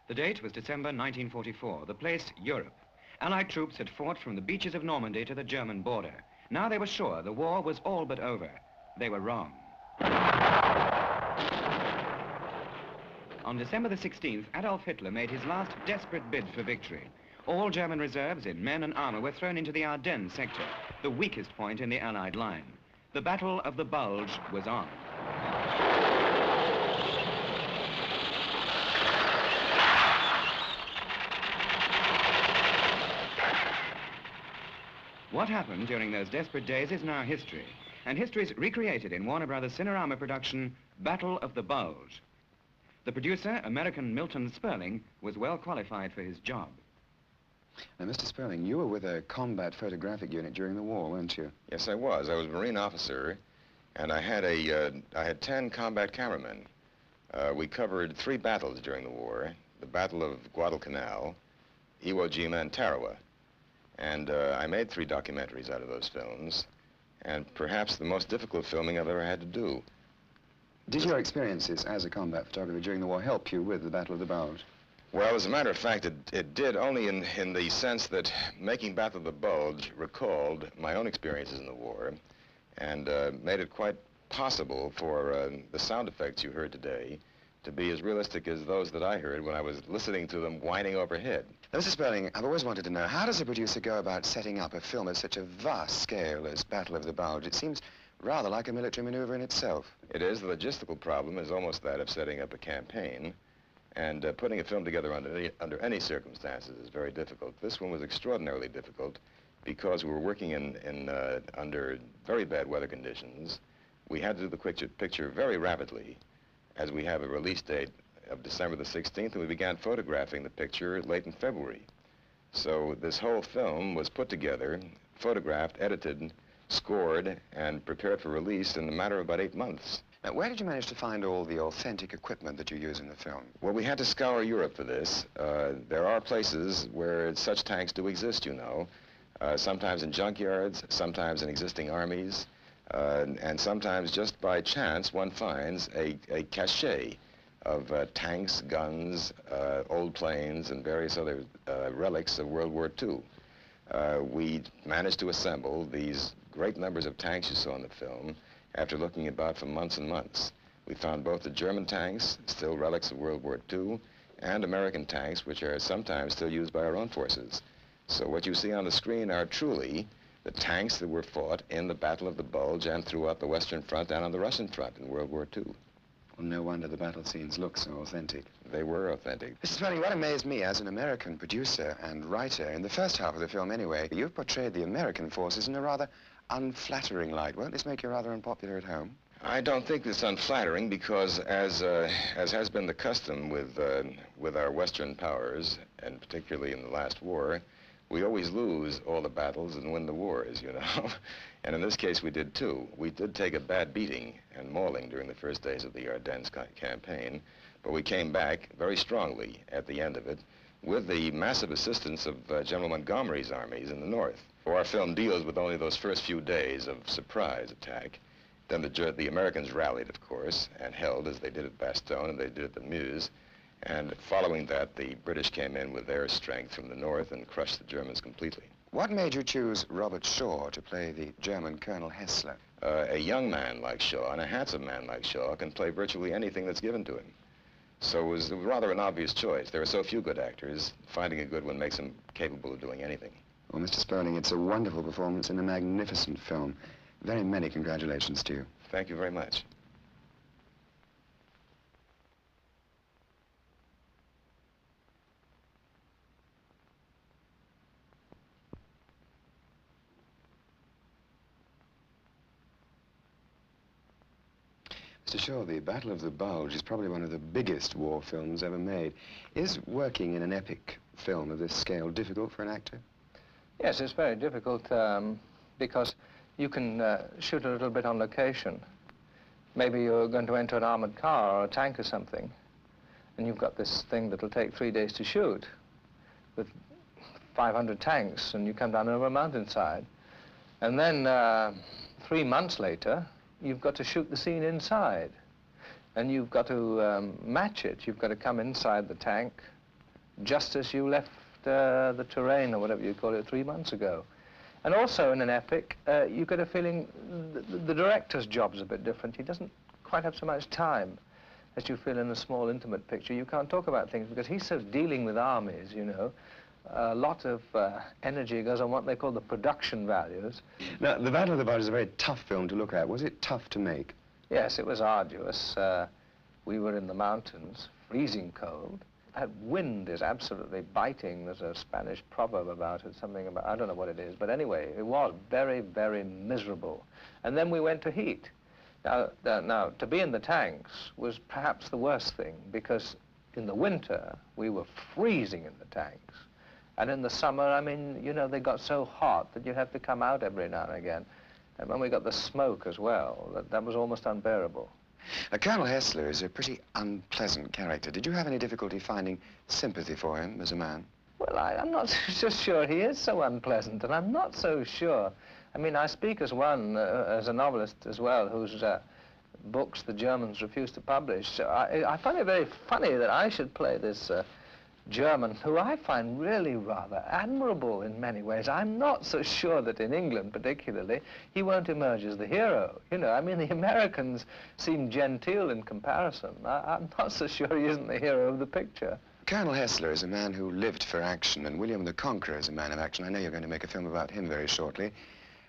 The date was December 1944, the place Europe. Allied troops had fought from the beaches of Normandy to the German border. Now they were sure the war was all but over. They were wrong. On December the 16th, Adolf Hitler made his last desperate bid for victory. All German reserves in men and armor were thrown into the Ardennes sector, the weakest point in the Allied line. The Battle of the Bulge was on. What happened during those desperate days is now history, and history's recreated in Warner Brothers Cinerama production, Battle of the Bulge. The producer, American Milton Sperling, was well qualified for his job. Now, Mr. Sperling, you were with a combat photographic unit during the war, weren't you? Yes, I was. I was a Marine officer, and I had 10 combat cameramen. We covered 3 battles during the war: the Battle of Guadalcanal, Iwo Jima, and Tarawa. And I made 3 documentaries out of those films, and perhaps the most difficult filming I've ever had to do. Did your experiences as a combat photographer during the war help you with the Battle of the Bulge? Well, as a matter of fact, it did, only in the sense that making Battle of the Bulge recalled my own experiences in the war and made it quite possible for the sound effects you heard today to be as realistic as those that I heard when I was listening to them whining overhead. Now, Mr. Sperling, I've always wanted to know, how does a producer go about setting up a film of such a vast scale as Battle of the Bulge? It seems rather like a military maneuver in itself. It is. The logistical problem is almost that of setting up a campaign, and putting a film together under any circumstances is very difficult. This one was extraordinarily difficult because we were working under very bad weather conditions. We had to do the picture very rapidly, as we have a release date of December the 16th, and we began photographing the picture late in February. So this whole film was put together, photographed, edited, scored, and prepared for release in a matter of about 8 months. Now, where did you manage to find all the authentic equipment that you use in the film? Well, we had to scour Europe for this. There are places where such tanks do exist, you know. Sometimes in junkyards, sometimes in existing armies, and sometimes just by chance one finds a cache of tanks, guns, old planes, and various other relics of World War II. We managed to assemble these great numbers of tanks you saw in the film after looking about for months and months. We found both the German tanks, still relics of World War II, and American tanks, which are sometimes still used by our own forces. So what you see on the screen are truly the tanks that were fought in the Battle of the Bulge and throughout the Western Front and on the Russian Front in World War II. Well, no wonder the battle scenes look so authentic. They were authentic. Mr. Sperling, what amazed me as an American producer and writer, in the first half of the film anyway, you've portrayed the American forces in a rather unflattering light. Won't this make you rather unpopular at home? I don't think it's unflattering because, as has been the custom with our Western powers, and particularly in the last war, we always lose all the battles and win the wars, you know. And in this case, we did too. We did take a bad beating and mauling during the first days of the Ardennes campaign, but we came back very strongly at the end of it with the massive assistance of General Montgomery's armies in the north. So our film deals with only those first few days of surprise attack. Then the Americans rallied, of course, and held, as they did at Bastogne and they did at the Meuse. And following that, the British came in with their strength from the north and crushed the Germans completely. What made you choose Robert Shaw to play the German Colonel Hessler? A young man like Shaw and a handsome man like Shaw can play virtually anything that's given to him. So it was rather an obvious choice. There are so few good actors. Finding a good one makes them capable of doing anything. Well, Mr. Sperling, it's a wonderful performance in a magnificent film. Very many congratulations to you. Thank you very much. Mr. Shaw, the Battle of the Bulge is probably one of the biggest war films ever made. Is working in an epic film of this scale difficult for an actor? Yes, it's very difficult because you can shoot a little bit on location. Maybe you're going to enter an armored car or a tank or something, and you've got this thing that'll take 3 days to shoot with 500 tanks, and you come down over a mountainside. And then 3 months later, you've got to shoot the scene inside, and you've got to match it. You've got to come inside the tank, just as you left the terrain, or whatever you call it, 3 months ago. And also in an epic, you get a feeling the director's job's a bit different. He doesn't quite have so much time as you feel in a small, intimate picture. You can't talk about things because he's sort of dealing with armies, you know. A lot of energy goes on what they call the production values. Now, The Battle of the Bulge is a very tough film to look at. Was it tough to make? Yes, it was arduous. We were in the mountains, freezing cold. That wind is absolutely biting. There's a Spanish proverb about it, something about, I don't know what it is, but anyway, it was very, very miserable. And then we went to heat. Now, to be in the tanks was perhaps the worst thing, because in the winter, we were freezing in the tanks. And in the summer, I mean, you know, they got so hot that you have to come out every now and again. And when we got the smoke as well, that was almost unbearable. Colonel Hessler is a pretty unpleasant character. Did you have any difficulty finding sympathy for him as a man? Well, I'm not so sure he is so unpleasant, and I'm not so sure. I mean, I speak as one, as a novelist as well, whose books the Germans refuse to publish. So I find it very funny that I should play this German, who I find really rather admirable in many ways. I'm not so sure that in England, particularly, he won't emerge as the hero. You know, I mean, the Americans seem genteel in comparison. I'm not so sure he isn't the hero of the picture. Colonel Hessler is a man who lived for action, and William the Conqueror is a man of action. I know you're going to make a film about him very shortly.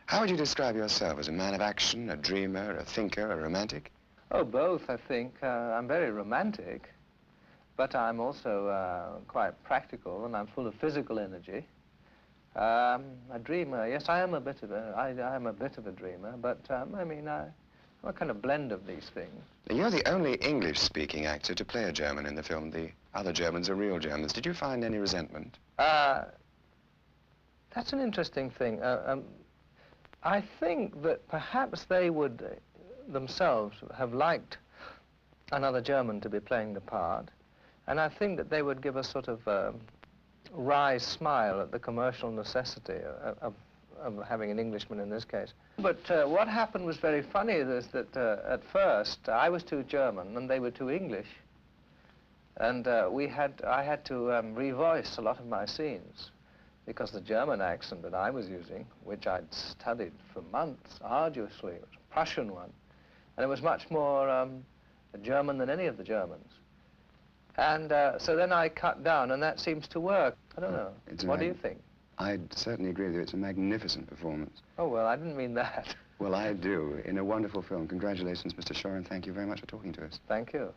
How would you describe yourself? As a man of action, a dreamer, a thinker, a romantic? Oh, both, I think. I'm very romantic. But I'm also quite practical, and I'm full of physical energy. A dreamer, yes, I am a bit of a dreamer, but I mean, I'm a kind of blend of these things. You're the only English-speaking actor to play a German in the film. The other Germans are real Germans. Did you find any resentment? That's an interesting thing. I think that perhaps they would themselves have liked another German to be playing the part. And I think that they would give a sort of wry smile at the commercial necessity of having an Englishman in this case. But what happened was very funny, is that at first I was too German and they were too English. And I had to revoice a lot of my scenes, because the German accent that I was using, which I'd studied for months arduously, was a Prussian one. And it was much more German than any of the Germans. And so then I cut down, and that seems to work. I don't know. What do you think? I'd certainly agree with you. It's a magnificent performance. Oh, well, I didn't mean that. Well, I do. In a wonderful film. Congratulations, Mr. Shaw, and thank you very much for talking to us. Thank you.